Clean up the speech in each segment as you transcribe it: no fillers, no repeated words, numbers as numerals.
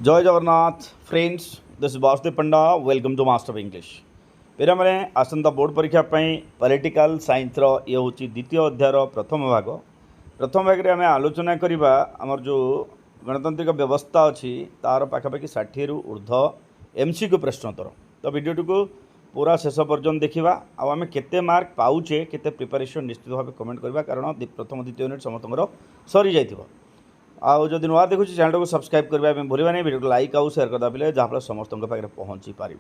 जय Jagannath friends this Vasudev Panda welcome to master of English पेरा मैंने आसंता बोर्ड परीक्षा पॉलिटिकल साइंस ये हूँ द्वितीय अध्यायर प्रथम भाग में आम आलोचना करवा आमर जो गणतांत्रिक व्यवस्था अच्छी तार पाखापाखि 60 रु ऊर्ध एमसीक्यू प्रश्नोत्तर तो भिडियोटी को पूरा शेष पर्यंत देखा आम केते मार्क पाऊे केते प्रिपरेशन निश्चित भाव कमेंट करवा कारण प्रथम द्वितीय यूनिट समस्त सरी जाइए आउ जदि नुआ देखुँ चैनल को सब्सक्राइब करने भूलवा नहीं वीडियो को लाइक आउ शेयर करदे पे जहाँफल समस्त पाखे पहुँची पार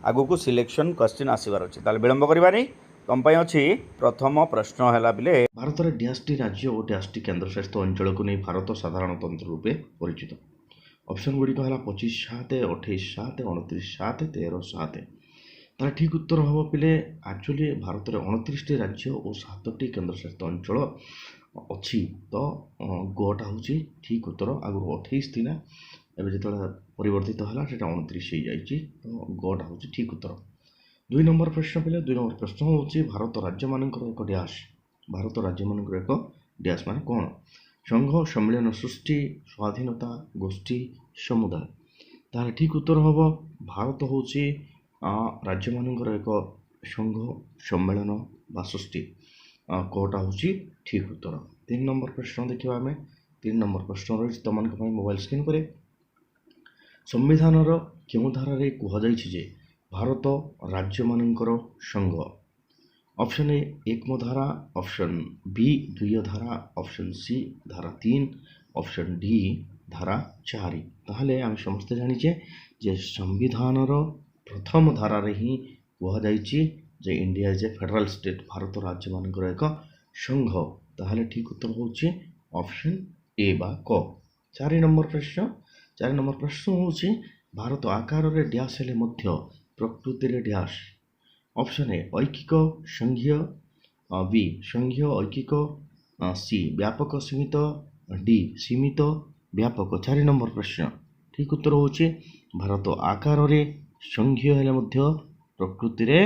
आगू को सिलेक्शन क्वेश्चन आसबार अच्छे विलंब करवानी तुम अच्छी प्रथम प्रश्न है बिले भारत में डैशटी राज्य और डैशटी केन्द्रशासित अंचल को नहीं भारत साधारणतंत्र रूपे परिचित। ऑप्शन गुड़िक है 25/7, 28/7, 29/7, 13/7। तार ठीक उत्तर हम पे एक्चुअली भारत में 29टी राज्य और 7टी केन्द्रशासित अंचल अच्छी तो गोटा हूँ ठीक उत्तर। आगुरी 28 थी एवं जो परिवर्तित है 29 हो जाए तो गोटा हूँ ठीक उत्तर। 2 नंबर प्रश्न पे 2 नंबर प्रश्न हूँ भारत राज्य मानकर एक डैश भारत राज्य मानकर एक डैश मान कौन संघ सम्मेलन सृष्टि स्वाधीनता गोष्ठी समुदाय। तार ठीक उत्तर हम भारत हूँ राज्य मानकर एक संघ सम्मेलन बा सृष्टि कोटा हूँ ठीक उत्तर। 3 नंबर प्रश्न देखा आम 3 नंबर प्रश्न रही तुम मोबाइल स्क्रीन पर संविधान क्यों धारा कहुई भारत राज्य मानकर संघ। ऑप्शन ए 1 धारा, ऑप्शन बी 2 धारा, ऑप्शन सी धारा 3, ऑप्शन डी धारा 4। ताहले आम समस्ते जानिचे जे संविधान प्रथम धारा ही कहुई जे India is a federal state भारत राज्य मानकर एक संघ। ताहले ठीक उत्तर होचे ऑप्शन ए बा क। 4 नंबर प्रश्न होचे भारत आकार रे डैश हेले मध्य प्रकृति रे डैश। ऑप्शन ए ऐकिक संघीय, बी संघीय ऐकिक, सी व्यापक सीमित, डी सीमित व्यापक। 4 नंबर प्रश्न ठीक उत्तर होचे भारत आकार रे संघीय हेले मध्य प्रकृति रे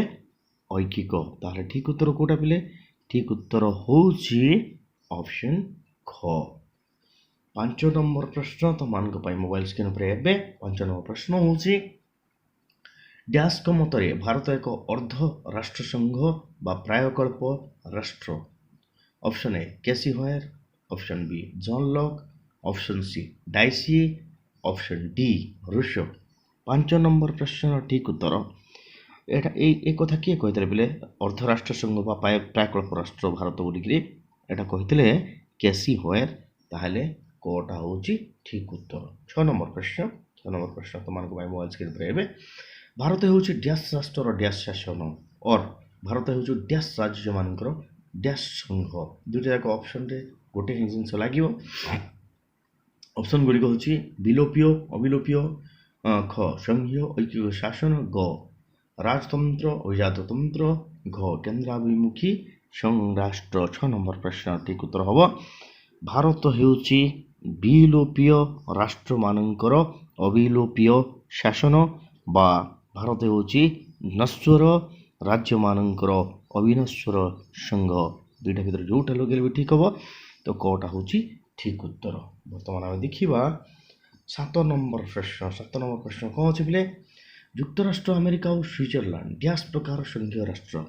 ऐकिक। ताहले ठीक उत्तर कोटा पिले ठीक उत्तर होची ऑप्शन ख। 5 नंबर प्रश्न तो मान मोबाइल स्क्रीन पर एबे 5 नंबर प्रश्न होची डैश को मतरे भारत एक अर्ध राष्ट्र संघ बा प्रायकल्प राष्ट्र। ऑप्शन ए केसी होयर, option B John Locke, option C Dicey, option D Rousseau. 5 number प्रश्न ठीक उत्तर एटा एक कथा किए कहते बोले अर्धराष्ट्र संघ बा प्रायकल्प राष्ट्र भारत बोलिकी एटा कहते केसी होयर। ताहले कोटा हूँ ठीक उत्तर। 6 नंबर प्रश्न तुम मोबाइल स्क्रीन पर एबे भारत हूँ डैश राष्ट्र डैश शासन और भारत हूँ डैश राज्य मानकर डैश संघ। दुईटा जाक ऑप्शन रे गोटे ही जिन लगे। ऑप्शन गुड़िक हूँ विलोपीय अविलोपीय, ख संघीय ऐकिक शासन, ग राजतंत्र अजाततंत्र, घ केन्द्राभिमुखी संराष्ट्र। 6 नंबर प्रश्न ठीक उत्तर हम भारत हूँ विलोपीय राष्ट्र मानकर अविलोपीय शासन बा भारत हूँ नश्वर राज्य मानकर अविनश्वर संघ। दुईटा भर जोटा लगे भी ठीक हम तो कटा हूँ ठीक उत्तर। बर्तमान आम देखा 7 नंबर प्रश्न। 7 नंबर प्रश्न कौन अच्छे बोले युक्तराष्ट्र अमेरिका और स्विट्जरलैंड डैश प्रकार संघीय राष्ट्र।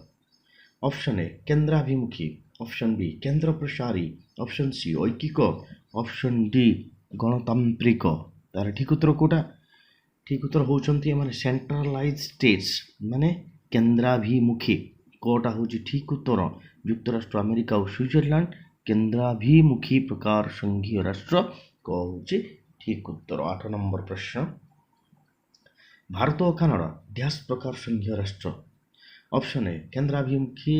ऑप्शन ए केन्द्राभिमुखी, ऑप्शन बी केन्द्र प्रसारी, ऑप्शन सी ऐकिक, ऑप्शन डी गणतांत्रिक। तार ठीक उत्तर कोटा ठीक उत्तर होचंती माने सेंट्रलाइज स्टेट्स माने केन्द्राभिमुखी। कोटा हूँ ठीक उत्तर युक्तराष्ट्र अमेरिका और स्विट्जरलैंड केन्द्राभिमुखी प्रकार संघीय राष्ट्र हूँ ठीक उत्तर। 8 नंबर प्रश्न भारत और कनाडा डैश प्रकार संघीय राष्ट्र। ऑप्शन ए केन्द्राभिमुखी,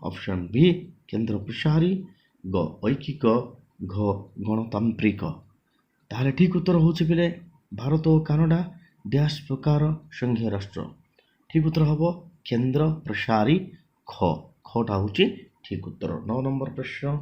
ऑप्शन बी केन्द्र प्रसारी, ग ऐकिक, घ गणतांत्रिक। ताहले ठीक उत्तर होचे बेले भारत और कनाडा डैश प्रकार संघीय राष्ट्र। ठीक उत्तर हम केन्द्र प्रसारी ख। खटा हूँ ठीक उत्तर। 9 नंबर प्रश्न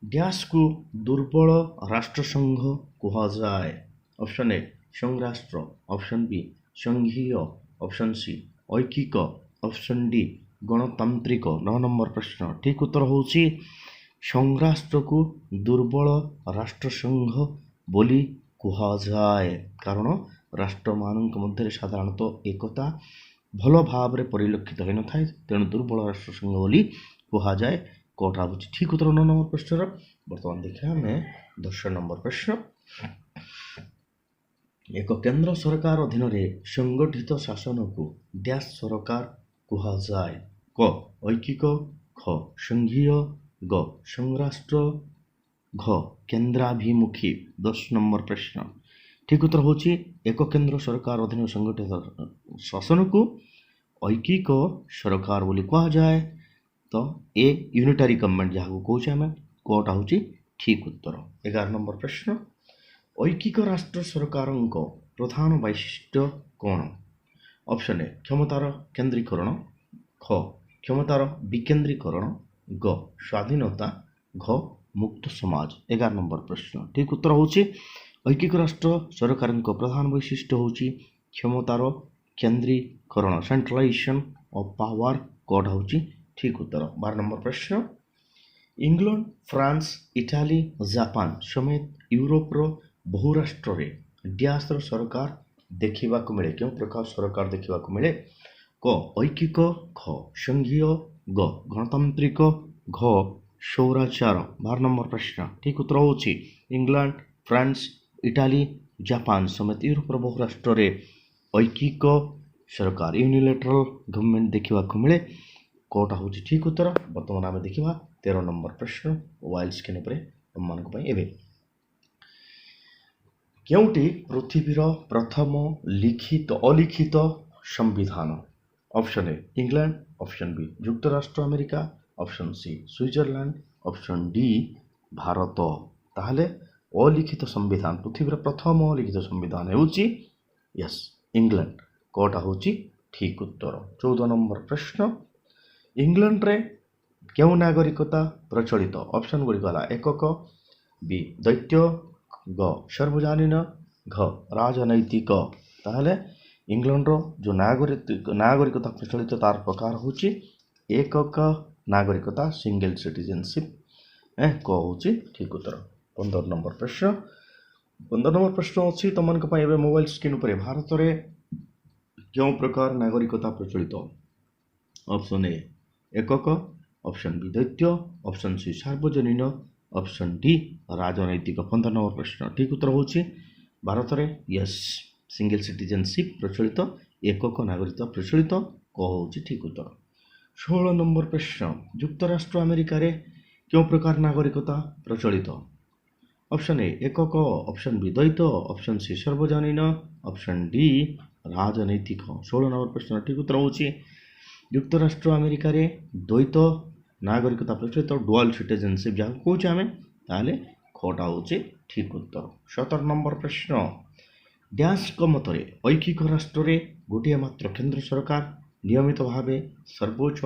डैश को दुर्बल राष्ट्र संघ कहुए। ऑप्शन ए संघराष्ट्र, ऑप्शन बी संघीय, ऑप्शन सी ऐकिक, ऑप्शन डी गणतांत्रिक। 9 नंबर प्रश्न ठीक उत्तर हूँ संघराष्ट्र को दुर्बल राष्ट्र संघ बोली କୁହାଯାଏ। କାରଣ ରାଷ୍ଟ୍ରମାନଙ୍କ ମଧ୍ୟରେ ସାଧାରଣତଃ ଏକତା ଭଲ ଭାବରେ ପରିଲକ୍ଷିତ ହୋଇନଥାଏ, ତେଣୁ ଦୁର୍ବଳ ରାଷ୍ଟ୍ର ସଂଘ ବୋଲି କୁହାଯାଏ। କୋଉଟା ହେଉଛି ଠିକ୍ ଉତ୍ତର 9 ନମ୍ବର ପ୍ରଶ୍ନର। ବର୍ତ୍ତମାନ ଦେଖିବା ଆମେ 10 ନମ୍ବର ପ୍ରଶ୍ନ। ଏକ କେନ୍ଦ୍ର ସରକାର ଅଧୀନରେ ସଂଗଠିତ ଶାସନକୁ ଡ୍ୟାସ୍ ସରକାର କୁହାଯାଏ? କ ଐକିକ, ଖ ସଂଘୀୟ, ଗ ସଂରାଷ୍ଟ୍ର, ଘ କେନ୍ଦ୍ରାଭିମୁଖୀ। 10 ନମ୍ବର ପ୍ରଶ୍ନ। ଠିକ୍ ଉତ୍ତର ହେଉଛି ଏକ କେନ୍ଦ୍ର ସରକାର ଅଧୀନରେ ସଂଗଠିତ ଶାସନକୁ ଐକିକ ସରକାର ବୋଲି କୁହାଯାଏ। ତ ଏ ୟୁନିଟାରୀ ଗଭର୍ଣ୍ଣମେଣ୍ଟ ଯାହାକୁ କହୁଛେ ଆମେ, କୋଉଟା ହେଉଛି ଠିକ୍ ଉତ୍ତର। 11 ନମ୍ବର ପ୍ରଶ୍ନ। ଐକିକ ରାଷ୍ଟ୍ର ସରକାରଙ୍କ ପ୍ରଧାନ ବୈଶିଷ୍ଟ୍ୟ କ'ଣ? ଅପସନ୍ ଏ କ୍ଷମତାର କେନ୍ଦ୍ରୀକରଣ, ଖ କ୍ଷମତାର ବିକେନ୍ଦ୍ରୀକରଣ, ଗ ସ୍ୱାଧୀନତା, ଘ ମୁକ୍ତ ସମାଜ। 11 ନମ୍ବର ପ୍ରଶ୍ନ। ଠିକ୍ ଉତ୍ତର ହେଉଛି ଐକିକ ରାଷ୍ଟ୍ର ସରକାରଙ୍କ ପ୍ରଧାନ ବୈଶିଷ୍ଟ୍ୟ ହେଉଛି କ୍ଷମତାର କେନ୍ଦ୍ରୀକରଣ, ସେଣ୍ଟ୍ରାଲାଇଜେସନ୍ ଅଫ୍ ପାୱାର। କୋଉଟା ହେଉଛି ଠିକ୍ ଉତ୍ତର। 12 ନମ୍ବର ପ୍ରଶ୍ନ। ଇଂଲଣ୍ଡ, ଫ୍ରାନ୍ସ, ଇଟାଲୀ, ଜାପାନ ସମେତ ୟୁରୋପର ବହୁ ରାଷ୍ଟ୍ରରେ ଡ୍ୟାସ୍ର ସରକାର ଦେଖିବାକୁ ମିଳେ। କେଉଁ ପ୍ରକାର ସରକାର ଦେଖିବାକୁ ମିଳେ? କ ଐକିକ, ଖ ସଂଘୀୟ, ଗ ଗଣତାନ୍ତ୍ରିକ, ଘ ସୌରାଚାର। 12 ନମ୍ବର ପ୍ରଶ୍ନ। ଠିକ୍ ଉତ୍ତର ହେଉଛି ଇଂଲଣ୍ଡ, ଫ୍ରାନ୍ସ, ଇଟାଲୀ, ଜାପାନ ସମେତ ୟୁରୋପର ବହୁ ରାଷ୍ଟ୍ରରେ ଐକିକ ସରକାର, ୟୁନିଲେଟରାଲ ଗଭର୍ଣ୍ଣମେଣ୍ଟ ଦେଖିବାକୁ ମିଳେ। କୋଉଟା ହେଉଛି ଠିକ୍ ଉତ୍ତର। ବର୍ତ୍ତମାନ ଆମେ ଦେଖିବା 13 ନମ୍ବର ପ୍ରଶ୍ନ ମୋବାଇଲ ସ୍କ୍ରିନ୍ ଉପରେ ଆମମାନଙ୍କ ପାଇଁ। ଏବେ କେଉଁଟି ପୃଥିବୀର ପ୍ରଥମ ଅଲିଖିତ ସମ୍ବିଧାନ? Option A England, option B ଯୁକ୍ତରାଷ୍ଟ୍ର America, option C Switzerland, option D Bharat. ତାହେଲେ ଅଲିଖିତ ସମ୍ବିଧାନ, ପୃଥିବୀର ପ୍ରଥମ ଅଲିଖିତ ସମ୍ବିଧାନ ହେଉଛି ୟେସ୍ ଇଂଲଣ୍ଡ। କୋଉଟା ହେଉଛି ଠିକ୍ ଉତ୍ତର। 14 ନମ୍ବର ପ୍ରଶ୍ନ। ଇଂଲଣ୍ଡରେ କେଉଁ ନାଗରିକତା ପ୍ରଚଳିତ? ଅପସନ୍ ଗୁଡ଼ିକ ହେଲା ଏକକ, ବି ଦ୍ୱୈତ, ଗ ସାର୍ବଜନୀନ, ଘ ରାଜନୈତିକ। ତାହେଲେ ଇଂଲଣ୍ଡର ଯେଉଁ ନାଗରିକତା ପ୍ରଚଳିତ ତାର ପ୍ରକାର ହେଉଛି ଏକକ ନାଗରିକତା, ସିଙ୍ଗଲ ସିଟିଜେନସିପ୍। କ ହେଉଛି ଠିକ୍ ଉତ୍ତର। 15 ନମ୍ବର ପ୍ରଶ୍ନ। 15 ନମ୍ବର ପ୍ରଶ୍ନ ଅଛି ତମମାନଙ୍କ ପାଇଁ ଏବେ ମୋବାଇଲ ସ୍କ୍ରିନ୍ ଉପରେ। ଭାରତରେ କେଉଁ ପ୍ରକାର ନାଗରିକତା ପ୍ରଚଳିତ? ଅପସନ୍ ଏ ଏକକ, ଅପସନ୍ ବି ଦ୍ୱୈତ, ଅପସନ୍ ସି ସାର୍ବଜନୀନ, ଅପସନ୍ ଡି ରାଜନୈତିକ। 15 ନମ୍ବର ପ୍ରଶ୍ନ। ଠିକ୍ ଉତ୍ତର ହେଉଛି ଭାରତରେ ୟେସ୍ ସିଙ୍ଗଲ ସିଟିଜେନସିପ୍ ପ୍ରଚଳିତ, ଏକକ ନାଗରିକତା ପ୍ରଚଳିତ। କ ହେଉଛି ଠିକ୍ ଉତ୍ତର। 16 ନମ୍ବର ପ୍ରଶ୍ନ। ଯୁକ୍ତରାଷ୍ଟ୍ର ଆମେରିକାରେ କେଉଁ ପ୍ରକାର ନାଗରିକତା ପ୍ରଚଳିତ? ଅପସନ୍ ଏ ଏକକ, ଅପସନ୍ ବି ଦ୍ୱୈତ, ଅପସନ୍ ସି ସାର୍ବଜନୀନ, ଅପସନ୍ ଡି ରାଜନୈତିକ। 16 ନମ୍ବର ପ୍ରଶ୍ନ। ଠିକ୍ ଉତ୍ତର ହେଉଛି ଯୁକ୍ତରାଷ୍ଟ୍ର ଆମେରିକାରେ ଦ୍ୱୈତ ନାଗରିକତା ପ୍ରଚଳିତ, ଡୁଆଲ୍ ସିଟିଜେନସିପ୍ ଯାହାକୁ କହୁଛେ ଆମେ। ତାହେଲେ ଖଟା ହେଉଛି ଠିକ୍ ଉତ୍ତର। 17 ନମ୍ବର ପ୍ରଶ୍ନ। ଡ୍ୟାସ୍ଙ୍କ ମତରେ ଐକିକ ରାଷ୍ଟ୍ରରେ ଗୋଟିଏ ମାତ୍ର କେନ୍ଦ୍ର ସରକାର ନିୟମିତ ଭାବେ ସର୍ବୋଚ୍ଚ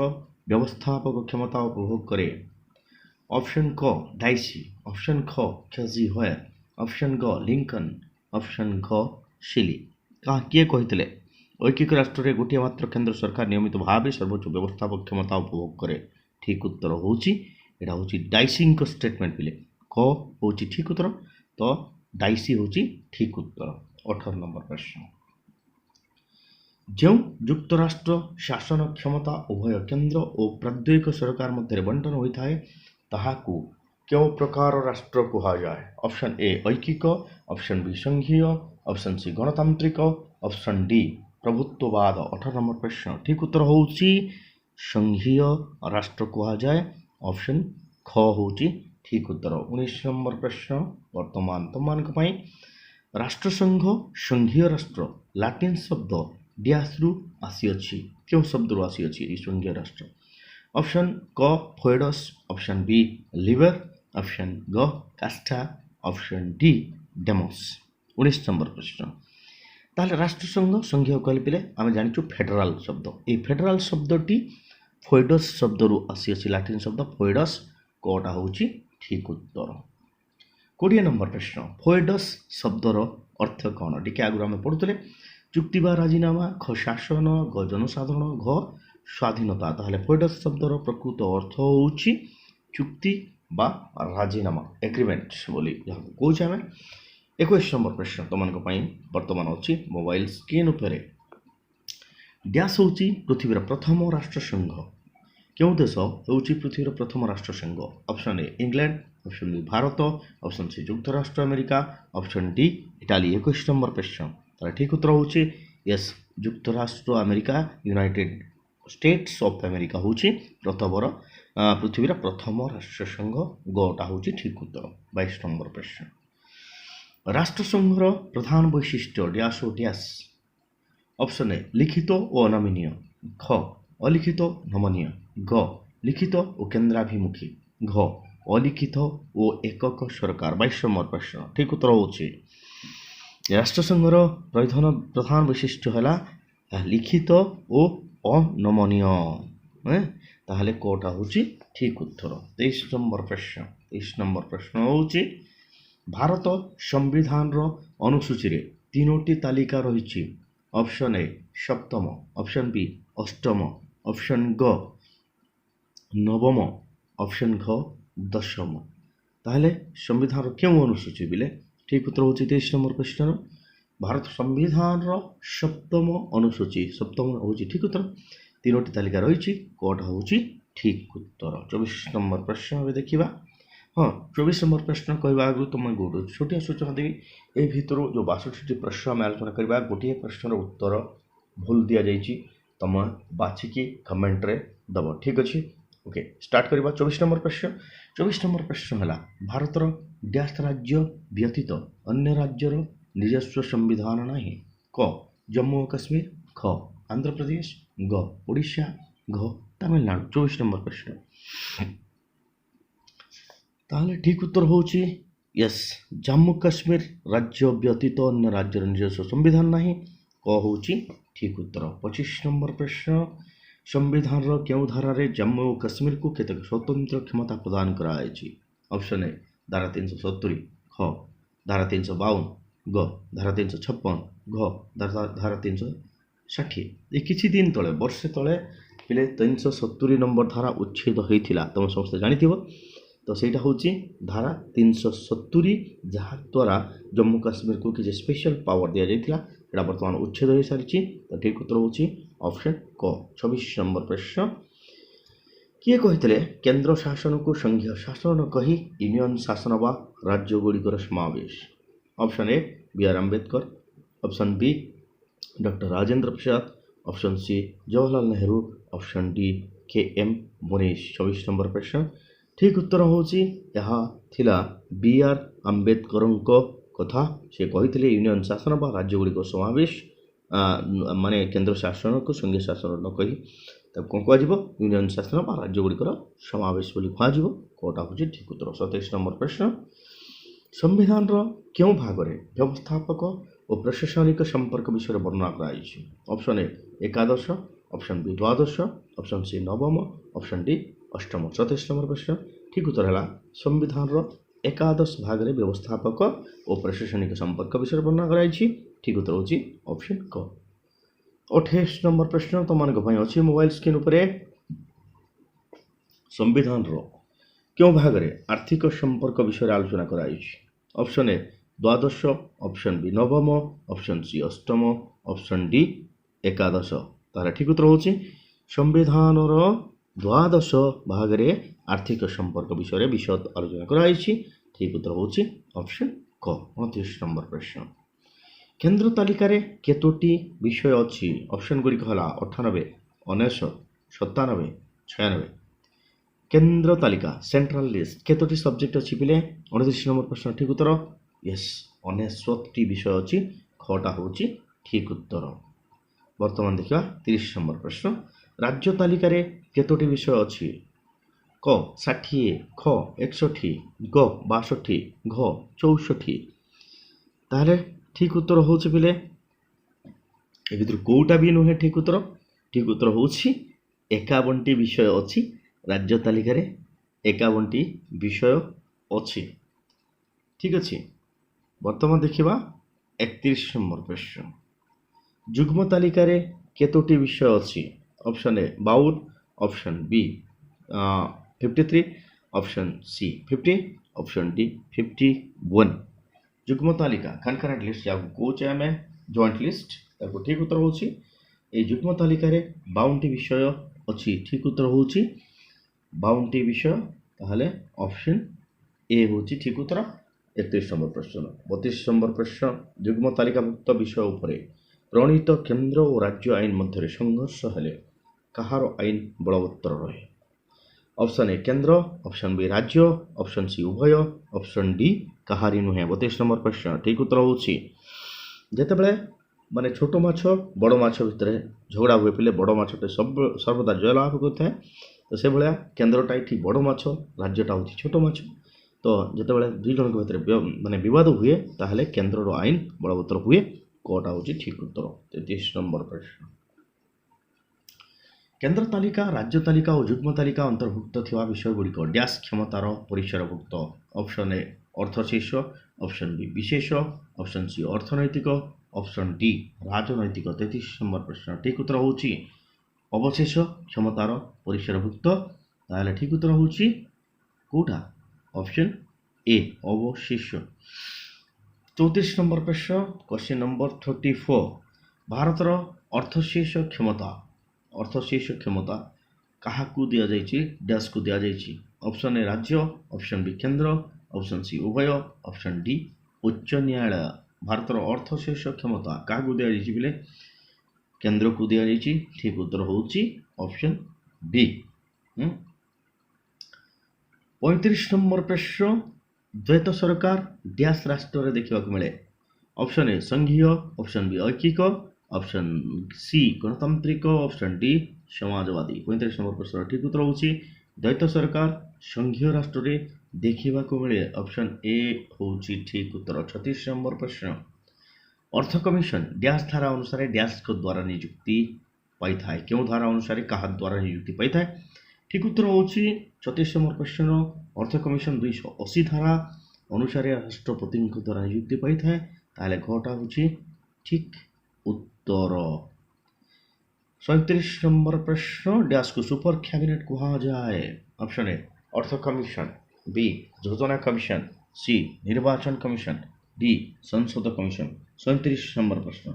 ବ୍ୟବସ୍ଥାପକ କ୍ଷମତା ଉପଭୋଗ କରେ। ଅପସନ୍ କ ଡାଇସି, ଅପସନ୍ ଖ କେଜି ହୋୟାର, ଅପସନ୍ ଗ ଲିଙ୍କନ, ଅପସନ୍ ଘ ଶିଲି। କିଏ କହିଥିଲେ ଐକିକ ରାଷ୍ଟ୍ରରେ ଗୋଟିଏ ମାତ୍ର କେନ୍ଦ୍ର ସରକାର ନିୟମିତ ଭାବେ ସର୍ବୋଚ୍ଚ ବ୍ୟବସ୍ଥାପକ କ୍ଷମତା ଉପଭୋଗ କରେ? ଠିକ୍ ଉତ୍ତର ହେଉଛି ଏଇଟା ହେଉଛି ଡାଇସିଙ୍କ ଷ୍ଟେଟମେଣ୍ଟ ପିଲେ। କ ହେଉଛି ଠିକ୍ ଉତ୍ତର। ତ ଡାଇସି ହେଉଛି ଠିକ୍ ଉତ୍ତର। 18 ନମ୍ବର ପ୍ରଶ୍ନ। ଯେଉଁ ଯୁକ୍ତରାଷ୍ଟ୍ର ଶାସନ କ୍ଷମତା ଉଭୟ କେନ୍ଦ୍ର ଓ ପ୍ରାଦେଶିକ ସରକାର ମଧ୍ୟରେ ବଣ୍ଟନ ହୋଇଥାଏ ତାହାକୁ କେଉଁ ପ୍ରକାର ରାଷ୍ଟ୍ର କୁହାଯାଏ? ଅପସନ୍ ଏ ଐକିକ, ଅପସନ୍ ବି ସଂଘୀୟ, ଅପସନ୍ ସି ଗଣତାନ୍ତ୍ରିକ, ଅପସନ୍ ଡି ପ୍ରଭୁତ୍ୱବାଦ। 18 ନମ୍ବର ପ୍ରଶ୍ନ। ଠିକ୍ ଉତ୍ତର ହେଉଛି ସଂଘୀୟ ରାଷ୍ଟ୍ର କୁହାଯାଏ। ଅପସନ୍ ଖ ହେଉଛି ଠିକ୍ ଉତ୍ତର। 19 ନମ୍ବର ପ୍ରଶ୍ନ ବର୍ତ୍ତମାନ ତମମାନଙ୍କ ପାଇଁ। ରାଷ୍ଟ୍ରସଂଘ ସଂଘୀୟ ରାଷ୍ଟ୍ର ଲାଟିନ୍ ଶବ୍ଦ ଡ୍ୟାସ୍ରୁ ଆସିଅଛି? କେଉଁ ଶବ୍ଦରୁ ଆସିଅଛି ଏହି ସଂଘୀୟ ରାଷ୍ଟ୍ର? ଅପସନ୍ କ ଫୋଏଡସ୍, ଅପସନ୍ ବି ଲିବର, ଅପସନ୍ ଗ କାଷ୍ଟା, ଅପସନ୍ ଡି ଡେମୋସ୍। 19 ନମ୍ବର ପ୍ରଶ୍ନ। ତାହେଲେ ରାଷ୍ଟ୍ରସଂଘ ସଂଘୀୟ କହିଲେ ପିଲେ ଆମେ ଜାଣିଛୁ ଫେଡେରାଲ ଶବ୍ଦ। ଏହି ଫେଡେରାଲ ଶବ୍ଦଟି ଫୋଏଡସ୍ ଶବ୍ଦରୁ ଆସିଅଛି, ଲାଟିନ୍ ଶବ୍ଦ ଫୋଏଡସ୍। କଟା ହେଉଛି ଠିକ୍ ଉତ୍ତର। 20 ନମ୍ବର ପ୍ରଶ୍ନ। ଫୋଏଡସ୍ ଶବ୍ଦର ଅର୍ଥ କ'ଣ? ଟିକେ ଆଗରୁ ଆମେ ପଢ଼ୁଥିଲେ ଚୁକ୍ତି ବା ରାଜିନାମା, ଖ ଶାସନ, ଗ ଜନସାଧାରଣ, ଘ ସ୍ୱାଧୀନତା। ତାହେଲେ ଫୋଏଡସ୍ ଶବ୍ଦର ପ୍ରକୃତ ଅର୍ଥ ହେଉଛି ଚୁକ୍ତି ବା ରାଜିନାମା, ଏଗ୍ରିମେଣ୍ଟ ବୋଲି ଯାହାକୁ କହୁଛେ ଆମେ। ଏକୋଇଶ ନମ୍ବର ପ୍ରଶ୍ନ ତୁମମାନଙ୍କ ପାଇଁ ବର୍ତ୍ତମାନ ଅଛି ମୋବାଇଲ ସ୍କ୍ରିନ୍ ଉପରେ। ଡ୍ୟାସ୍ ହେଉଛି ପୃଥିବୀର ପ୍ରଥମ ରାଷ୍ଟ୍ରସଂଘ। କେଉଁ ଦେଶ ହେଉଛି ପୃଥିବୀର ପ୍ରଥମ ରାଷ୍ଟ୍ରସଂଘ? Option A England, option B Bharat, option C ଯୁକ୍ତରାଷ୍ଟ୍ର America, option D Italy. 21 number ପ୍ରଶ୍ନ, ତାର ଠିକ୍ ଉତ୍ତର ହେଉଛି ୟେସ୍, ଯୁକ୍ତରାଷ୍ଟ୍ର America, United States of America ହେଉଛି ପୃଥିବୀର ପ୍ରଥମ ରାଷ୍ଟ୍ରସଂଘ। ଗଟା ହେଉଛି ଠିକ୍ ଉତ୍ତର। 22 ନମ୍ବର ପ୍ରଶ୍ନ, ରାଷ୍ଟ୍ରସଂଘର ପ୍ରଧାନ ବୈଶିଷ୍ଟ୍ୟ dash O dash. Option A ଲିଖିତ ଓ ଅନମନୀୟ, ଖ ଅଲିଖିତ ନମନୀୟ, ଗ ଲିଖିତ ଓ କେନ୍ଦ୍ରାଭିମୁଖୀ, ଘ ଅଲିଖିତ ଓ ଏକକ ସରକାର। 22 ନମ୍ବର ପ୍ରଶ୍ନ, ଠିକ୍ ଉତ୍ତର ହେଉଛି ରାଷ୍ଟ୍ରସଂଘର ପ୍ରଧାନ ବୈଶିଷ୍ଟ୍ୟ ହେଲା ଲିଖିତ ଓ ଅନମନୀୟ। ତାହେଲେ କୋଟା ହେଉଛି ଠିକ୍ ଉତ୍ତର। 23 ନମ୍ବର ପ୍ରଶ୍ନ, 23 ନମ୍ବର ପ୍ରଶ୍ନ ହେଉଛି ଭାରତ ସମ୍ବିଧାନର ଅନୁସୂଚୀରେ 3ଟି ତାଲିକା ରହିଛି। ଅପସନ୍ ଏ ସପ୍ତମ, ଅପସନ୍ ବି ଅଷ୍ଟମ, ଅପସନ୍ ଗ ନବମ, ଅପସନ୍ ଘ ଦଶମ। ତାହେଲେ ସମ୍ବିଧାନର କେଉଁ ଅନୁସୂଚୀ ବିଲେ? ଠିକ୍ ଉତ୍ତର ହେଉଛି 23 ନମ୍ବର ପ୍ରଶ୍ନର ଭାରତ ସମ୍ବିଧାନର ସପ୍ତମ ଅନୁସୂଚୀ, ସପ୍ତମ ହେଉଛି ଠିକ୍ ଉତ୍ତର। 3ଟି ତାଲିକା ରହିଛି, କୋଟା ହେଉଛି ଠିକ୍ ଉତ୍ତର। 24 ନମ୍ବର ପ୍ରଶ୍ନ ଏବେ ଦେଖିବା। ହଁ, 24 ନମ୍ବର ପ୍ରଶ୍ନ କହିବା ଆଗରୁ ତୁମକୁ ଗୋଟେ ଛୋଟିଆ ସୂଚନା ଦେବି। ଏ ଭିତରୁ ଯେଉଁ 62ଟି ପ୍ରଶ୍ନ ଆମେ ଆଲୋଚନା କରିବା, ଗୋଟିଏ ପ୍ରଶ୍ନର ଉତ୍ତର ଭୁଲ ଦିଆଯାଇଛି, ତୁମେ ବାଛିକି କମେଣ୍ଟରେ ଦେବ। ଠିକ୍ ଅଛି, ଓକେ, ଷ୍ଟାର୍ଟ କରିବା। 24 ନମ୍ବର ପ୍ରଶ୍ନ, 24 ନମ୍ବର ପ୍ରଶ୍ନ ହେଲା ଭାରତର ଡ୍ୟାସ୍ ରାଜ୍ୟ ବ୍ୟତୀତ ଅନ୍ୟ ରାଜ୍ୟର ନିଜସ୍ୱ ସମ୍ବିଧାନ ନାହିଁ। କ ଜମ୍ମୁ ଓ କାଶ୍ମୀର, ଖ ଆନ୍ଧ୍ରପ୍ରଦେଶ, ଗ ଓଡ଼ିଶା, ଘ ତାମିଲନାଡୁ। 24 ନମ୍ବର ପ୍ରଶ୍ନ, ତାହେଲେ ଠିକ୍ ଉତ୍ତର ହେଉଛି ୟେସ୍, ଜାମ୍ମୁ କାଶ୍ମୀର ରାଜ୍ୟ ବ୍ୟତୀତ ଅନ୍ୟ ରାଜ୍ୟର ନିଜସ୍ୱ ସମ୍ବିଧାନ ନାହିଁ। କ ହେଉଛି ଠିକ୍ ଉତ୍ତର। 25 ନମ୍ବର ପ୍ରଶ୍ନ, ସମ୍ବିଧାନର କେଉଁ ଧାରାରେ ଜାମ୍ମୁ ଓ କାଶ୍ମୀରକୁ କେତେକ ସ୍ୱତନ୍ତ୍ର କ୍ଷମତା ପ୍ରଦାନ କରାଯାଇଛି? ଅପସନ୍ ଏ ଧାରା 370, ଖ ଧାରା 352, ଗ ଧାରା 356, ଘ ଧାରା 360। ଏ କିଛି ଦିନ ତଳେ, ବର୍ଷେ ତଳେ ପିଲେ 370 ନମ୍ବର ଧାରା ଉଚ୍ଛେଦ ହୋଇଥିଲା, ତୁମେ ସମସ୍ତେ ଜାଣିଥିବ। ତ ସେଇଟା ହେଉଛି ଧାରା 370, ଯାହାଦ୍ୱାରା ଜମ୍ମୁ କାଶ୍ମୀରକୁ କିଛି ସ୍ପେଶାଲ ପାୱାର ଦିଆଯାଇଥିଲା। ଏଇଟା ବର୍ତ୍ତମାନ ଉଚ୍ଛେଦ ହୋଇସାରିଛି। ତ ଠିକ୍ ଉତ୍ତର ହେଉଛି ଅପସନ୍ କ। 26 ନମ୍ବର ପ୍ରଶ୍ନ, କିଏ କହିଥିଲେ କେନ୍ଦ୍ର ଶାସନକୁ ସଂଘୀୟ ଶାସନ ନ କହି ୟୁନିୟନ୍ ଶାସନ ବା ରାଜ୍ୟଗୁଡ଼ିକର ସମାବେଶ? Option A B.R. Ambedkar, option B doctor Rajendra Prasad, option C Jawaharlal Nehru, option D K.M. ମୁନିଶ। 24 number ପ୍ରଶ୍ନ, ଠିକ୍ ଉତ୍ତର ହେଉଛି ଏହା ଥିଲା B.R. ଆମ୍ବେଦକରଙ୍କ କଥା। ସେ କହିଥିଲେ ୟୁନିୟନ୍ ଶାସନ ବା ରାଜ୍ୟଗୁଡ଼ିକ ସମାବେଶ, ମାନେ କେନ୍ଦ୍ର ଶାସନକୁ ସଂଘୀୟ ଶାସନ ନ କହି ତାକୁ କ'ଣ କୁହାଯିବ? ୟୁନିୟନ୍ ଶାସନ ବା ରାଜ୍ୟଗୁଡ଼ିକର ସମାବେଶ ବୋଲି କୁହାଯିବ। କୋଟା ହେଉଛି ଠିକ୍ ଉତ୍ତର। 27 ନମ୍ବର ପ୍ରଶ୍ନ, ସମ୍ବିଧାନର କେଉଁ ଭାଗରେ ବ୍ୟବସ୍ଥାପକ ଓ ପ୍ରଶାସନିକ ସମ୍ପର୍କ ବିଷୟରେ ବର୍ଣ୍ଣନା କରାଯାଇଛି? ଅପସନ୍ ଏ ଏକାଦଶ, ଅପସନ୍ ବି ଦ୍ୱାଦଶ, ଅପସନ୍ ସି ନବମ, ଅପସନ୍ ଡି ଅଷ୍ଟମ। 27 ନମ୍ବର ପ୍ରଶ୍ନ, ଠିକ୍ ଉତ୍ତର ହେଲା ସମ୍ବିଧାନର ଏକାଦଶ ଭାଗରେ ବ୍ୟବସ୍ଥାପକ ଓ ପ୍ରଶାସନିକ ସମ୍ପର୍କ ବିଷୟରେ ବର୍ଣ୍ଣନା କରାଯାଇଛି। ଠିକ୍ ଉତ୍ତର ହେଉଛି ଅପସନ୍ କ। 28 ନମ୍ବର ପ୍ରଶ୍ନ ତୁମମାନଙ୍କ ପାଇଁ ଅଛି ମୋବାଇଲ ସ୍କ୍ରିନ୍ ଉପରେ। ସମ୍ବିଧାନର କେଉଁ ଭାଗରେ ଆର୍ଥିକ ସମ୍ପର୍କ ବିଷୟରେ ଆଲୋଚନା କରାଯାଇଛି? ଅପସନ୍ ଏ ଦ୍ୱାଦଶ, ଅପସନ୍ ବି ନବମ, ଅପସନ୍ ସି ଅଷ୍ଟମ, ଅପସନ୍ ଡି ଏକାଦଶ। ତାହେଲେ ଠିକ୍ ଉତ୍ତର ହେଉଛି ସମ୍ବିଧାନର ଦ୍ୱାଦଶ ଭାଗରେ ଆର୍ଥିକ ସମ୍ପର୍କ ବିଷୟରେ ବିଶଦ ଆଲୋଚନା କରାଯାଇଛି। ଠିକ୍ ଉତ୍ତର ହେଉଛି ଅପସନ୍ କ। 29 ନମ୍ବର ପ୍ରଶ୍ନ, କେନ୍ଦ୍ର ତାଲିକାରେ କେତୋଟି ବିଷୟ ଅଛି? ଅପସନ୍ ଗୁଡ଼ିକ ହେଲା 98, 99, 97, 96। କେନ୍ଦ୍ର ତାଲିକା ସେଣ୍ଟ୍ରାଲ ଲିଷ୍ଟ କେତୋଟି ସବଜେକ୍ଟ ଅଛି ପିଲେ? 29 ନମ୍ବର ପ୍ରଶ୍ନ ଠିକ୍ ଉତ୍ତର ୟେସ୍, 69ଟି ବିଷୟ ଅଛି। ଖଟା ହେଉଛି ଠିକ୍ ଉତ୍ତର। ବର୍ତ୍ତମାନ ଦେଖିବା 30 ନମ୍ବର ପ୍ରଶ୍ନ, ରାଜ୍ୟ ତାଲିକାରେ କେତୋଟି ବିଷୟ ଅଛି? କ 60, ଖ 61, ଗ 62, ଘ 64। ତାହେଲେ ଠିକ୍ ଉତ୍ତର ହେଉଛି ପିଲେ ଏ ଭିତରୁ କେଉଁଟା ବି ନୁହେଁ ଠିକ୍ ଉତ୍ତର। ଠିକ୍ ଉତ୍ତର ହେଉଛି 51ଟି ବିଷୟ ଅଛି ରାଜ୍ୟ ତାଲିକାରେ। 51ଟି ବିଷୟ ଅଛି, ଠିକ୍ ଅଛି। ବର୍ତ୍ତମାନ ଦେଖିବା 31 ନମ୍ବର ପ୍ରଶ୍ନ, ଯୁଗ୍ମ ତାଲିକାରେ କେତୋଟି ବିଷୟ ଅଛି? Option A 52, option B 53, option C 50, option D 51। ଯୁଗ୍ମ ତାଲିକା କନକରେଣ୍ଟ ଲିଷ୍ଟ ଯାହାକୁ କହୁଛେ ଆମେ ଜଏଣ୍ଟ ଲିଷ୍ଟ, ତାକୁ ଠିକ୍ ଉତ୍ତର ହେଉଛି এই ଯୁଗ୍ମ ତାଲିକାରେ 52ଟି ବିଷୟ ଅଛି। ଠିକ୍ ଉତ୍ତର ହେଉଛି 52ଟି ବିଷୟ, ତାହେଲେ ଅପସନ୍ ଏ ହେଉଛି ଠିକ୍ ଉତ୍ତର। 31 নম্বর প্রশ্ন। 32 নম্বর প্রশ্ন, যুগ্ম তালিকাভুক্ত বিষয় উপরে প্রণীত কেন্দ্র ও রাজ্য আইন মধ্যে সংঘর্ষ হলে কাহার আইন বলবତ୍ତর রহে? অপশন এ কেন্দ্র, অপশন বি রাজ্য, অপশন সি উভয়, অপশন ডি কাহারি নুহে। 32 নম্বর প্রশ্ন ঠিক উত্তর ହେଉଛି ଯେତେବେଳେ ମାନେ ଛୋଟ ମାଛ ବଡ଼ ମାଛ ଭିତରେ ଝଗଡ଼ା ହୁଏ ପିଲେ ବଡ଼ ମାଛଟେ ସର୍ବଦା ଜୟଲାଭ କରିଥାଏ। ତ ସେଭଳିଆ କେନ୍ଦ୍ରଟା ଏଠି ବଡ଼ ମାଛ, ରାଜ୍ୟଟା ହେଉଛି ଛୋଟ ମାଛ। ତ ଯେତେବେଳେ ଦୁଇ ଜଣଙ୍କ ଭିତରେ ମାନେ ବିବାଦ ହୁଏ ତାହେଲେ କେନ୍ଦ୍ରର ଆଇନ ବଳବତ୍ତର ହୁଏ। କଟା ହେଉଛି ଠିକ୍ ଉତ୍ତର। 33 নম্বর ପ୍ରଶ୍ନ। କେନ୍ଦ୍ର ତାଲିକା, ରାଜ୍ୟ ତାଲିକା ଓ ଯୁଗ୍ମ ତାଲିକା ଅନ୍ତର୍ଭୁକ୍ତ ଥିବା ବିଷୟଗୁଡ଼ିକ ଡ୍ୟାସ୍ କ୍ଷମତାର ପରିସରଭୁକ୍ତ? ଅପସନ୍ ଏ ଅର୍ଥଶୀର୍ଷ, ଅପସନ୍ ବି ବିଶେଷ, ଅପସନ୍ ସି ଅର୍ଥନୈତିକ, ଅପସନ୍ ଡି ରାଜନୈତିକ। 33 নম্বর ପ୍ରଶ୍ନ ଠିକ୍ ଉତ୍ତର ହେଉଛି ଅବଶେଷ କ୍ଷମତାର ପରିସରଭୁକ୍ତ। ତାହେଲେ ଠିକ୍ ଉତ୍ତର ହେଉଛି କେଉଁଟା? অপশন এ অবশিষ্ট। 34 নম্বর প্রশ্ন, কোশ্চেন নম্বর 34। ভারতর অর্থশীর্ষ ক্ষমতা কাহাকু দিয়াଯାଇଛି? ড্যাশকু দিয়াଯାଇଛି? অপশন এ রাজ্য, অপশন বি কেন্দ্র, অপশন সি উভয়, অপশন ডি উচ্চ ন্যায়ালয়। ভারতর অর্থশীর্ষ ক্ষমতা কাহাকু দিয়াଯାଇଛି বলে কেন্দ্রকু দিয়াଯାଇଛି। ঠিক উত্তর ହେଉଛି অপশন ডি। 35 নম্বর প্রশ্ন, দ্বৈত সরকার ড্যাশ রাষ্ট্রে দেখিବାକୁ ମିଳେ? অপশন এ সংঘীয়, অপশন বি ঐকিক, অপশন সি গণতান্ত্রিক, অপশন ডি সমাজবাদী। 35 নম্বর প্রশ্ন ঠিক উত্তর ହେଉଛି দ্বৈত সরকার সংঘীয় রাষ্ট্রে ଦେଖିବାକୁ ମିଳେ। অপশন এ ହେଉଛି ঠিক উত্তর। 36 নম্বর প্রশ্ন, অর্থ কমিশন ড্যাশ ধারা অনুসারে ড্যাশଙ୍କ দ্ୱାରା নিযুক্তি পাইଥାଏ? କେଉଁ ଧାରା ଅନୁସାରେ କାହା ଦ୍ୱାରା ନିଯୁକ୍ତି ପାଇଥାଏ? ঠিক উত্তর ହେଉଛି 36 নম্বর প্রশ্ন, অর্থ কমিশন 280 ধারা অনুসারে রাষ্ট্রপতিଙ୍କ ଦ୍ୱାରା ନିଯୁକ୍ତି ପାଇଥାଏ। ତାହେଲେ ଘଟା ହେଉଛି ଠିକ୍ ଉତ୍ତର। 37 নম্বর প্রশ্ন, ড্যাশକୁ সুপার ক্যাবিନେট କୁହାଯାଏ? অপশন এ অর্থ কমিশন, বি যোজনা কমিশন, সি নির্বাচন কমিশন, ডি সংসদ কমিশন। 37 নম্বর প্রশ্ন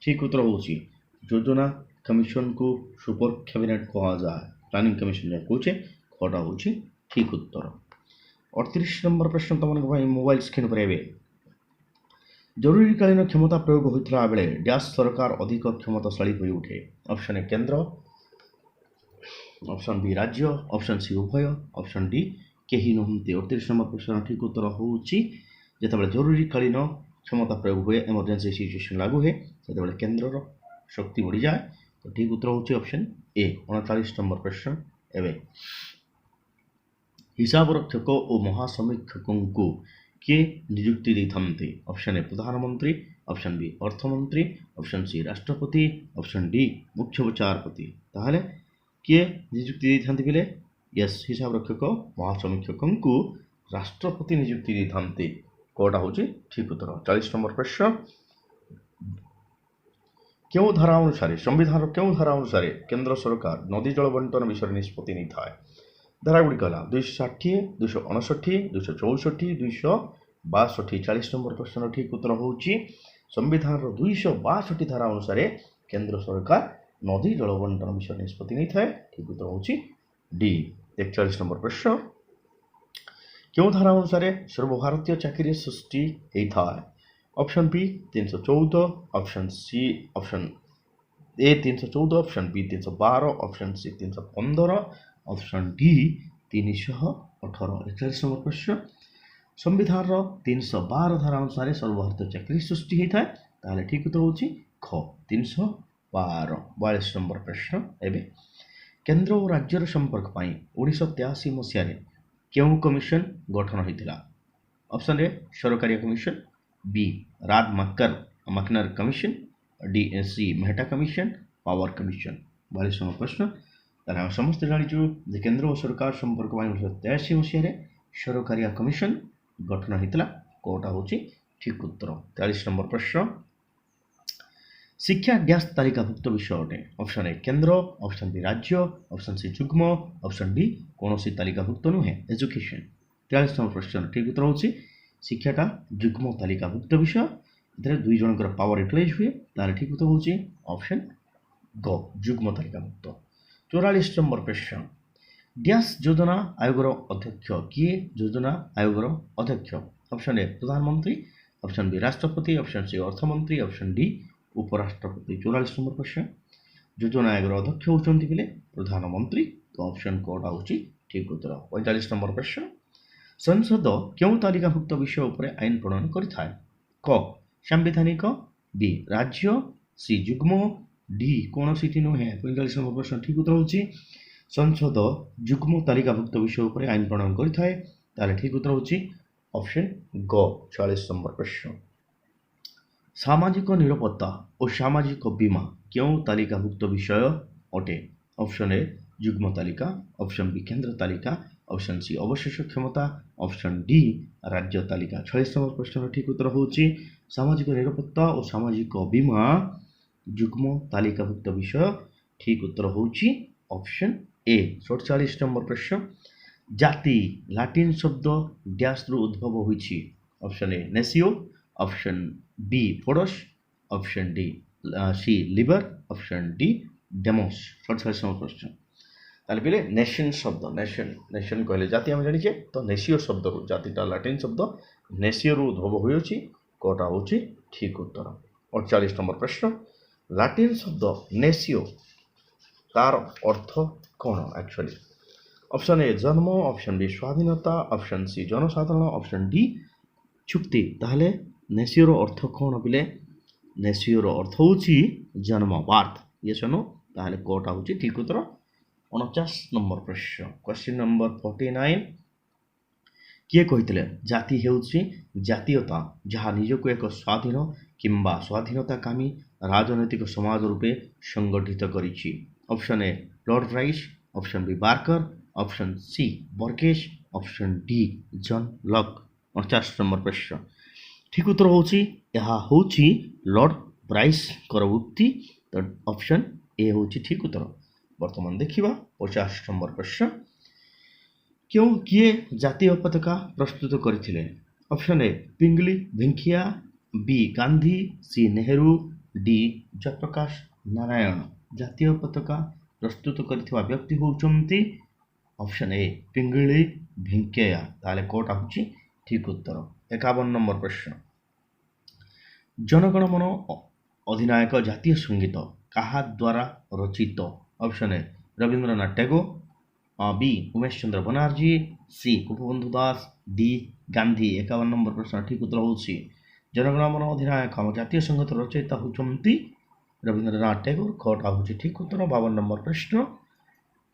ঠিক উত্তর ହେଉଛି যোজনা কমিশনକୁ সুপার କ୍ୟାବିନେଟ୍ କୁହାଯାଏ। ପ୍ଲାନିଂ କମିଶନ ଯାହା କହୁଛେ ଖଟା ହେଉଛି ଠିକ୍ ଉତ୍ତର। 38 নম্বর ପ୍ରଶ୍ନ ତୁମମାନଙ୍କ ପାଇଁ ମୋବାଇଲ ସ୍କ୍ରିନ୍ ଉପରେ ଏବେ। ଜରୁରୀକାଳୀନ କ୍ଷମତା ପ୍ରୟୋଗ ହୋଇଥିଲା ବେଳେ ଡ୍ୟାସ୍ ସରକାର ଅଧିକ କ୍ଷମତାଶାଳୀ ହୋଇ ଉଠେ? ଅପସନ୍ ଏ କେନ୍ଦ୍ର, ଅପସନ୍ ବି ରାଜ୍ୟ, ଅପସନ୍ ସି ଉଭୟ, ଅପସନ୍ ଡି କେହି ନୁହନ୍ତି। 38 নম্বর ପ୍ରଶ୍ନ ଠିକ୍ ଉତ୍ତର ହେଉଛି ଯେତେବେଳେ ଜରୁରୀକାଳୀନ କ୍ଷମତା ପ୍ରୟୋଗ ହୁଏ, ଏମର୍ଜେନ୍ସି ସିଚୁଏସନ୍ ଲାଗୁ ହୁଏ, ସେତେବେଳେ କେନ୍ଦ୍ରର ଶକ୍ତି ବଢ଼ିଯାଏ। ତ ଠିକ୍ ଉତ୍ତର ହେଉଛି ଅପସନ୍ ଏ। 39 নম্বর ପ୍ରଶ୍ନ ଏବେ। ହିସାବରକ୍ଷକ ଓ ମହାସମୀକ୍ଷକଙ୍କୁ କିଏ ନିଯୁକ୍ତି ଦେଇଥାନ୍ତି? ଅପସନ୍ ଏ ପ୍ରଧାନମନ୍ତ୍ରୀ, ଅପସନ୍ ବି ଅର୍ଥମନ୍ତ୍ରୀ, ଅପସନ୍ ସି ରାଷ୍ଟ୍ରପତି, ଅପସନ୍ ଡି ମୁଖ୍ୟ ବିଚାରପତି। ତାହେଲେ କିଏ ନିଯୁକ୍ତି ଦେଇଥାନ୍ତି ବୋଲେ ୟେସ୍, ହିସାବରକ୍ଷକ ମହାସମୀକ୍ଷକଙ୍କୁ ରାଷ୍ଟ୍ରପତି ନିଯୁକ୍ତି ଦେଇଥାନ୍ତି। କୋଉଟା ହେଉଛି ଠିକ୍ ଉତ୍ତର। 40 নম্বর ପ୍ରଶ୍ନ, କେଉଁ ଧାରା ଅନୁସାରେ ସମ୍ବିଧାନର କେଉଁ ଧାରା ଅନୁସାରେ କେନ୍ଦ୍ର ସରକାର ନଦୀ ଜଳ ବଣ୍ଟନ ବିଷୟରେ ନିଷ୍ପତ୍ତି ନେଇଥାଏ? ଧାରାଗୁଡ଼ିକ ହେଲା 260, 259, 264, 262। 40 নম্বর ପ୍ରଶ୍ନର ଠିକ୍ ଉତ୍ତର ହେଉଛି ସମ୍ବିଧାନର 262 ଧାରା ଅନୁସାରେ କେନ୍ଦ୍ର ସରକାର ନଦୀ ଜଳ ବଣ୍ଟନ ବିଷୟରେ ନିଷ୍ପତ୍ତି ନେଇଥାଏ। ଠିକ୍ ଉତ୍ତର ହେଉଛି ଡି। 41 নম্বর ପ୍ରଶ୍ନ, କେଉଁ ଧାରା ଅନୁସାରେ ସର୍ବଭାରତୀୟ ଚାକିରି ସୃଷ୍ଟି ହୋଇଥାଏ? Option B 314, option C option A 314, option B 312, option C 315, option D 318। 41 number প্রশ্ন, ସମ୍ବିଧାନର 312 ଧାରା ଅନୁସାରେ ସର୍ବଭାରତୀୟ ଚାକିରି ସୃଷ୍ଟି ହୋଇଥାଏ। ତାହେଲେ ଠିକ୍ ଉତ୍ତର ହେଉଛି ଖ 312। 42 নম্বর ପ୍ରଶ୍ନ ଏବେ। କେନ୍ଦ୍ର ଓ ରାଜ୍ୟର ସମ୍ପର୍କ ପାଇଁ 1983 ମସିହାରେ କେଉଁ କମିଶନ ଗଠନ ହୋଇଥିଲା? ଅପସନ୍ ଏ ସରକାରୀ commission, B Rajamannar commission, D C Mehta commission, power commission. 42 number প্রশ্ন, তাহলে আমি সমস্ত জানিছু যে কেন্দ্র ও সরকার সম্পর্ক 1983 মସିହାରେ ସରକାରୀ କମିଶନ ଗଠନ ହୋଇଥିଲା। କୋଉଟା ହେଉଛି ଠିକ୍ ଉତ୍ତର। 43 নম্বর ପ୍ରଶ୍ନ, ଶିକ୍ଷା ଡ୍ୟାସ୍ ତାଲିକାଭୁକ୍ତ ବିଷୟ ଅଟେ? ଅପସନ୍ ଏ କେନ୍ଦ୍ର, ଅପସନ୍ ବି ରାଜ୍ୟ, ଅପସନ୍ ସି ଯୁଗ୍ମ, ଅପସନ୍ ଡି କୌଣସି ତାଲିକାଭୁକ୍ତ ନୁହେଁ ଏଜୁକେସନ୍। 43 নম্বর ପ୍ରଶ୍ନ ଠିକ୍ ଉତ୍ତର ହେଉଛି ଶିକ୍ଷାଟା ଯୁଗ୍ମ ତାଲିକାଭୁକ୍ତ ବିଷୟ, ଏଥିରେ ଦୁଇ ଜଣଙ୍କର ପାୱାର ୟୁଟିଲାଇଜ୍ ହୁଏ। ତାହେଲେ ଠିକ୍ ଉତ୍ତର ହେଉଛି ଅପସନ୍ ଗ ଯୁଗ୍ମ ତାଲିକାଭୁକ୍ତ। 44 নম্বর প্রশ্ন, ଡ୍ୟାସ୍ ଯୋଜନା ଆୟୋଗର ଅଧ୍ୟକ୍ଷ କିଏ? ଯୋଜନା ଆୟୋଗର ଅଧ୍ୟକ୍ଷ ଅପସନ୍ ଏ ପ୍ରଧାନମନ୍ତ୍ରୀ, ଅପସନ୍ ବି ରାଷ୍ଟ୍ରପତି, ଅପସନ୍ ସି ଅର୍ଥମନ୍ତ୍ରୀ, ଅପସନ୍ ଡି ଉପରାଷ୍ଟ୍ରପତି। 44 নম্বর প্রশ্ন, ଯୋଜନା ଆୟୋଗର ଅଧ୍ୟକ୍ଷ ହେଉଛନ୍ତି ବୋଲେ ପ୍ରଧାନମନ୍ତ୍ରୀ, ତ ଅପସନ୍ କୋଟା ହେଉଛି ଠିକ୍ ଉତ୍ତର। 45 নম্বর ପ୍ରଶ୍ନ, ସଂସଦ କେଉଁ ତାଲିକାଭୁକ୍ତ ବିଷୟ ଉପରେ ଆଇନ ପ୍ରଣୟନ କରିଥାଏ? କ ସାମ୍ବିଧାନିକ, ବି ରାଜ୍ୟ, ସି ଯୁଗ୍ମ, ଡି କୌଣସିଟି ନୁହେଁ। 45 নম্বর ପ୍ରଶ୍ନ ଠିକ୍ ଉତ୍ତର ହେଉଛି ସଂସଦ ଯୁଗ୍ମ ତାଲିକାଭୁକ୍ତ ବିଷୟ ଉପରେ ଆଇନ ପ୍ରଣୟନ କରିଥାଏ। ତାହେଲେ ଠିକ୍ ଉତ୍ତର ହେଉଛି ଅପସନ୍ ଗ 46 নম্বর ପ୍ରଶ୍ନ, ସାମାଜିକ ନିରାପତ୍ତା ଓ ସାମାଜିକ ବୀମା କେଉଁ ତାଲିକାଭୁକ୍ତ ବିଷୟ ଅଟେ? ଅପସନ୍ ଏ ଯୁଗ୍ମ ତାଲିକା, ଅପସନ୍ ବି କେନ୍ଦ୍ର ତାଲିକା, ଅପସନ୍ ସି ଅବଶେଷ କ୍ଷମତା, ଅପସନ୍ ଡି ରାଜ୍ୟ ତାଲିକା। 46 নম্বর ପ୍ରଶ୍ନର ଠିକ୍ ଉତ୍ତର ହେଉଛି ସାମାଜିକ ନିରାପତ୍ତା ଓ ସାମାଜିକ ବୀମା ଯୁଗ୍ମ ତାଲିକାଭୁକ୍ତ ବିଷୟ। ଠିକ୍ ଉତ୍ତର ହେଉଛି ଅପସନ୍ ଏ। 47 নম্বর প্রশ্ন, জাতি লাটিন শব্দ ড্যাশରୁ উদ্ভব ହୋଇଛି? অপশন এ নেসিও, অপশন বি ফোডস, অপশন ডি সি লিবার, অপশন ডি ডেমোস। 47 নম্বর প্রশ্ন, তাহলে পেলে নেশন শব্দ, নেশন କହିଲେ ଜାତି ଆମେ ଜାଣିଛେ, ତ ନେସିଓ ଶବ୍ଦରୁ, ଜାତିଟା ଲାଟିନ୍ ଶବ୍ଦ ନେସିଓରୁ ଉଦ୍ଭବ ହୋଇଅଛି। କୋଟା ହେଉଛି ଠିକ୍ ଉତ୍ତର। 48 নম্বর প্রশ্ন, ଲାଟିନ୍ ଶବ୍ଦ ନେସିଓ ତାର ଅର୍ଥ କ'ଣ ଆକ୍ଚୁଆଲି? ଅପସନ୍ ଏ ଜନ୍ମ, ଅପସନ୍ ବି ସ୍ୱାଧୀନତା, ଅପସନ୍ ସି ଜନସାଧାରଣ, ଅପସନ୍ ଡି ଚୁକ୍ତି। ତାହେଲେ ନେସିଓର ଅର୍ଥ କ'ଣ ପିଲେ? ନେସିଓର ଅର୍ଥ ହେଉଛି ଜନ୍ମ, ବାର୍ଥ। ଇଏ ଶୁଣୁ, ତାହେଲେ କୋଟା ହେଉଛି ଠିକ୍ ଉତ୍ତର। 49 নম্বর ପ୍ରଶ୍ନ, କ୍ୱେଶ୍ଚିନ୍ ନମ୍ବର 49, କିଏ କହିଥିଲେ ଜାତି ହେଉଛି ଜାତୀୟତା ଯାହା ନିଜକୁ ଏକ ସ୍ୱାଧୀନ କିମ୍ବା ସ୍ୱାଧୀନତାକାମୀ ରାଜନୈତିକ ସମାଜ ରୂପେ ସଂଗଠିତ କରିଛି? Option A Lord Bryce, option B Barker, option C Burgess, option D John Locke. 49 number ପ୍ରଶ୍ନ, ଠିକ୍ ଉତ୍ତର ହେଉଛି ଏହା ହେଉଛି ଲର୍ଡ ବ୍ରାଇସ୍ଙ୍କର ଉକ୍ତି, ତ ଅପସନ୍ ଏ ହେଉଛି ଠିକ୍ ଉତ୍ତର। ବର୍ତ୍ତମାନ ଦେଖିବା 50 নম্বর ପ୍ରଶ୍ନ, କିଏ ଜାତୀୟ ପତାକା ପ୍ରସ୍ତୁତ କରିଥିଲେ? Option A Pingali Venkaiah, B Gandhi, C Nehru, D Jayaprakash Narayan. ଜାତୀୟ ପତାକା ପ୍ରସ୍ତୁତ କରିଥିବା ବ୍ୟକ୍ତି ହେଉଛନ୍ତି ଅପସନ୍ ଏ ପିଙ୍ଗଳି ଭେଙ୍କିୟା। ତାହେଲେ କୋଟା ହେଉଛି ଠିକ୍ ଉତ୍ତର। 51 নম্বর ପ୍ରଶ୍ନ, ଜନଗଣମନ ଅଧିନାୟକ ଜାତୀୟ ସଙ୍ଗୀତ କାହା ଦ୍ୱାରା ରଚିତ? Option A Rabindranath Tagore, B Umesh Chandra Banerjee, C Gopabandhu Das, D Gandhi. 51 number প্রশ্ন ঠিক উত্তর ହେଉଛି ଜନଗଣମନ ଅଧିନାୟକ ଆମ ଜାତୀୟ ସଙ୍ଗୀତ ରଚୟିତା ହେଉଛନ୍ତି ରବୀନ୍ଦ୍ରନାଥ ଟାଗୋର। ଖଟା ହେଉଛି ଠିକ୍ ଉତ୍ତର। 52 নম্বর ପ୍ରଶ୍ନ,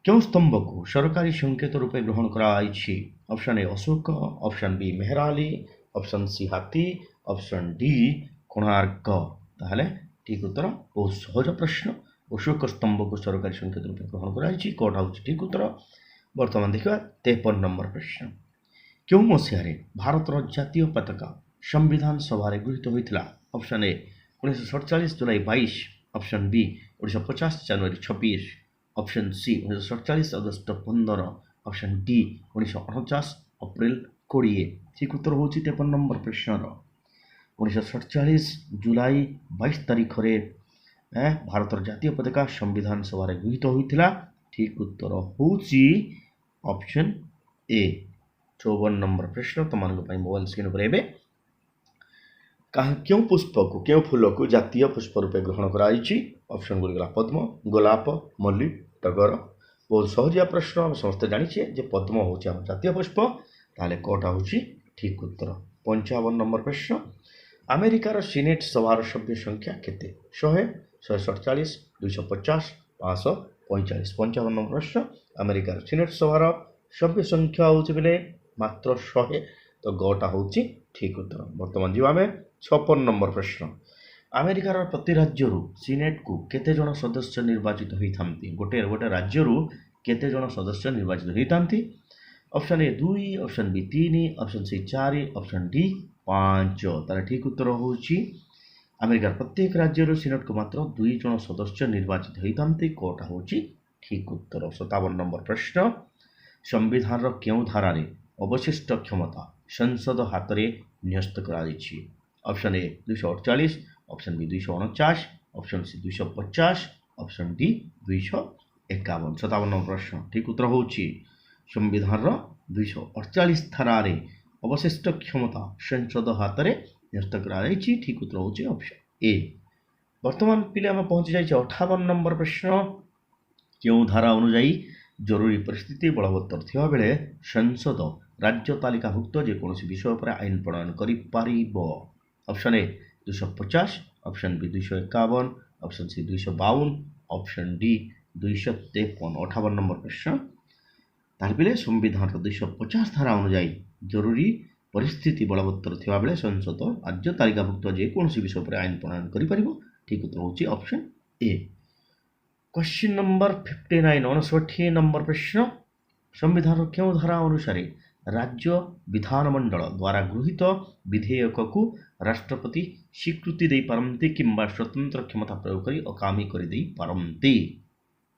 କେଉଁ ସ୍ତମ୍ଭକୁ ସରକାରୀ ସଂକେତ ରୂପେ ଗ୍ରହଣ କରାଯାଇଛି? Option A Ashoka, option B ମେହେରାଲି, ଅପସନ୍ ସି ହାତୀ, ଅପସନ୍ ଡି କୋଣାର୍କ। ତାହେଲେ ଠିକ୍ ଉତ୍ତର। ବହୁତ ସହଜ ପ୍ରଶ୍ନ, ଅଶୋକ ସ୍ତମ୍ଭକୁ ସରକାରୀ ସଂକେତ ରୂପେ ଗ୍ରହଣ କରାଯାଇଛି। କୋଟା ହେଉଛି ଠିକ୍ ଉତ୍ତର। ବର୍ତ୍ତମାନ ଦେଖିବା 53 নম্বর ପ୍ରଶ୍ନ, କେଉଁ ମସିହାରେ ଭାରତର ଜାତୀୟ ପତାକା ସମ୍ବିଧାନ ସଭାରେ ଗୃହୀତ ହୋଇଥିଲା? ଅପସନ୍ ଏ 1947 ଜୁଲାଇ 22, ଅପସନ୍ ବି 1950 ଜାନୁଆରୀ 26, option C 1947 August 15, option D 1949 April 20। ଠିକ୍ ଉତ୍ତର ହେଉଛି 53 নম্বর ପ୍ରଶ୍ନର 1947 ଜୁଲାଇ 22 ତାରିଖରେ ଭାରତର ଜାତୀୟ ପତାକା ସମ୍ବିଧାନ ସଭାରେ ଗୃହୀତ ହୋଇଥିଲା। ଠିକ୍ ଉତ୍ତର ହେଉଛି ଅପସନ୍ ଏ। 54 নম্বর ପ୍ରଶ୍ନ ତୁମମାନଙ୍କ ପାଇଁ ମୋବାଇଲ ସ୍କ୍ରିନ୍ ଉପରେ ଏବେ, କେଉଁ ପୁଷ୍ପକୁ, କେଉଁ ଫୁଲକୁ ଜାତୀୟ ପୁଷ୍ପ ରୂପେ ଗ୍ରହଣ କରାଯାଇଛି? ଅପସନ୍ ଗୁଡ଼ିକ ହେଲା ପଦ୍ମ, ଗୋଲାପ, ମଲ୍ଲୀ, ଟଗର। ବହୁତ ସହଜିଆ ପ୍ରଶ୍ନ, ଆମେ ସମସ୍ତେ ଜାଣିଛେ ଯେ ପଦ୍ମ ହେଉଛି ଆମ ଜାତୀୟ ପୁଷ୍ପ। ତାହେଲେ କୋଟା ହେଉଛି ଠିକ୍ ଉତ୍ତର। 55 নম্বর ପ୍ରଶ୍ନ, ଆମେରିକାର ସିନେଟ୍ ସଭାର ସଭ୍ୟ ସଂଖ୍ୟା କେତେ? 100, 147, 250, 545। 55 নম্বর ପ୍ରଶ୍ନ, ଆମେରିକାର ସିନେଟ୍ ସଭାର ସଭ୍ୟ ସଂଖ୍ୟା ହେଉଛି ବେଲେ ମାତ୍ର 100, ତ ଗଟା ହେଉଛି ଠିକ୍ ଉତ୍ତର। ବର୍ତ୍ତମାନ ଯିବା ଆମେ 56 নম্বর ପ୍ରଶ୍ନ, ଆମେରିକାର ପ୍ରତି ରାଜ୍ୟରୁ ସିନେଟ୍କୁ କେତେ ଜଣ ସଦସ୍ୟ ନିର୍ବାଚିତ ହୋଇଥାନ୍ତି? ଗୋଟେ ରାଜ୍ୟରୁ କେତେ ଜଣ ସଦସ୍ୟ ନିର୍ବାଚିତ ହୋଇଥାନ୍ତି? Option A 2, option B 3, option C 4, option D 5। ତାହେଲେ ଠିକ୍ ଉତ୍ତର ହେଉଛି ଆମେରିକାର ପ୍ରତ୍ୟେକ ରାଜ୍ୟରୁ ସିନେଟ୍କୁ ମାତ୍ର 2 ଜଣ ସଦସ୍ୟ ନିର୍ବାଚିତ ହୋଇଥାନ୍ତି। କୋଟା ହେଉଛି ଠିକ୍ ଉତ୍ତର। 57 নম্বর ପ୍ରଶ୍ନ, ସମ୍ବିଧାନର କେଉଁ ଧାରାରେ ଅବଶିଷ୍ଟ କ୍ଷମତା ସଂସଦ ହାତରେ ନ୍ୟସ୍ତ କରାଯାଇଛି। ଅପସନ୍ ଏ 248, option B 249, option C 250, option D 251। 57 number ପ୍ରଶ୍ନ ଠିକ୍ ଉତ୍ତର ହେଉଛି ସମ୍ବିଧାନର 248 ଧାରାରେ ଅବଶିଷ୍ଟ କ୍ଷମତା ସଂସଦ ହାତରେ ନ୍ୟସ୍ତ କରାଯାଇଛି। ଠିକ୍ ଉତ୍ତର ହେଉଛି ଅପସନ୍ ଏ। ବର୍ତ୍ତମାନ ପିଲେ ଆମେ ପହଞ୍ଚି ଯାଇଛେ 58 ନମ୍ବର ପ୍ରଶ୍ନ। କେଉଁ ଧାରା ଅନୁଯାୟୀ ଜରୁରୀ ପରିସ୍ଥିତି ବଳବତ୍ତର ଥିବାବେଳେ ସଂସଦ ରାଜ୍ୟ ତାଲିକାଭୁକ୍ତ ଯେକୌଣସି ବିଷୟ ଉପରେ ଆଇନ ପ୍ରଣୟନ କରିପାରିବ? Option A 250, option B 251, option C 252, option D 253। 58 number ପ୍ରଶ୍ନ। ତାହେଲେ ପିଲେ ସମ୍ବିଧାନର 250 ଧାରା ଅନୁଯାୟୀ ଜରୁରୀ ପରିସ୍ଥିତି ବଳବତ୍ତର ଥିବାବେଳେ ସଂସଦ ରାଜ୍ୟ ତାଲିକାଭୁକ୍ତ ଯେକୌଣସି ବିଷୟ ଉପରେ ଆଇନ ପ୍ରଣୟନ କରିପାରିବ। ଠିକ୍ ଉତ୍ତର ହେଉଛି option A. Question number 59 59 number प्रश्न। संविधान केउं धारा अनुसार राज्य विधानमंडल द्वारा गृहीत विधेयक को राष्ट्रपति स्वीकृति दे पारंती किंबा स्वतंत्र क्षमता प्रयोग करी अकामी कर दे पारंती?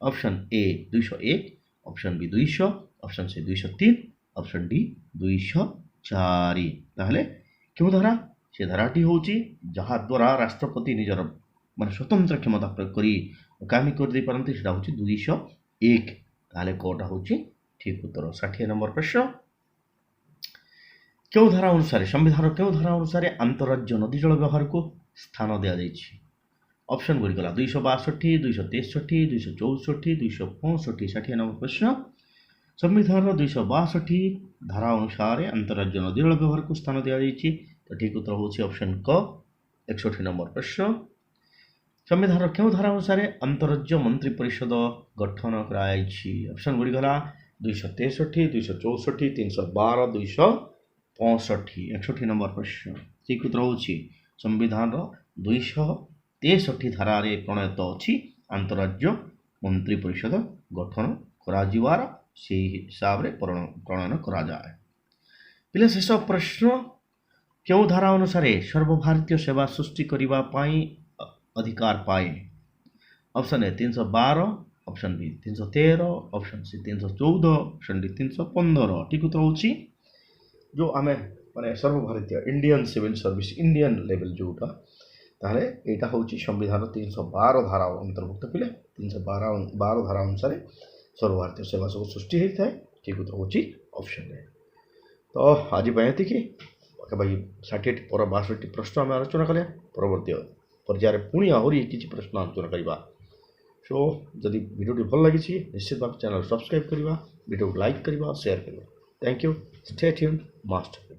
Option A 201, option B 200, option C 203, option D 204। ताहले केउं धारा? से धाराटी होची जहा द्वारा राष्ट्रपति निजर माने स्वतंत्र क्षमता प्रयोग करी कामी कर दे पारंती सेटा होची 201। ताहले कोटा होची ठीक उत्तर। 60 नंबर प्रश्न। केउं धारा अनुसार संविधान केउं धारा अनुसार अंतरराज्य नदी जल व्यवहार को स्थान दिया जायछि? ऑप्शन गुडी गला 262, 263, 264, 265। 60 नंबर प्रश्न। संविधान 262 धारा अनुसार अंतरराज्य नदी जल व्यवहार को स्थान दिया जायछि। तो ठीक उत्तर होची ऑप्शन क। 61 नंबर प्रश्न। संविधान केउं धारा अनुसार अंतरराज्य मंत्री परिषद गठन कराଯାଇଛି? ऑप्शन गुडी गला 263, 264, 312, 265। 61 नंबर प्रश्न। ठीक उत्तर होची संविधान 263 धारा रे प्रणीत अछि अंतरराज्य मंत्री परिषद गठन कराजिवार से हिसाब रे प्रणयन करा जाए। पिले शेष प्रश्न। केउं धारा अनुसार सर्वभारतीय सेवा सृष्टि करिबा पई अधिकार पाए? Option A 312, option B 313, option C 314, option D 315। ठीक उत्तर होची जो आमे माने सर्वभारतीय Indian civil service Indian level जोटा ताहले एटा होची संविधान 312 धारा अंतर्भुक्त। पिले 312 धारा अनुसार सर्वभारतीय सेवा सब सृष्टि होता है। ठीक उत्तर होची ऑप्शन ए। तो आज पाएती कि भाई 60 पर 62 प्रश्न आम आलोचना कले परवर्ती पर्यायर पुणी आहरी किसी प्रश्न आलोचना करवा। सो जदि वीडियो भल लगी निश्चित भाव चैनल सब्सक्राइब करवा, वीडियो लाइक करवा, शेयर करवा। Thank you. Stay tuned master.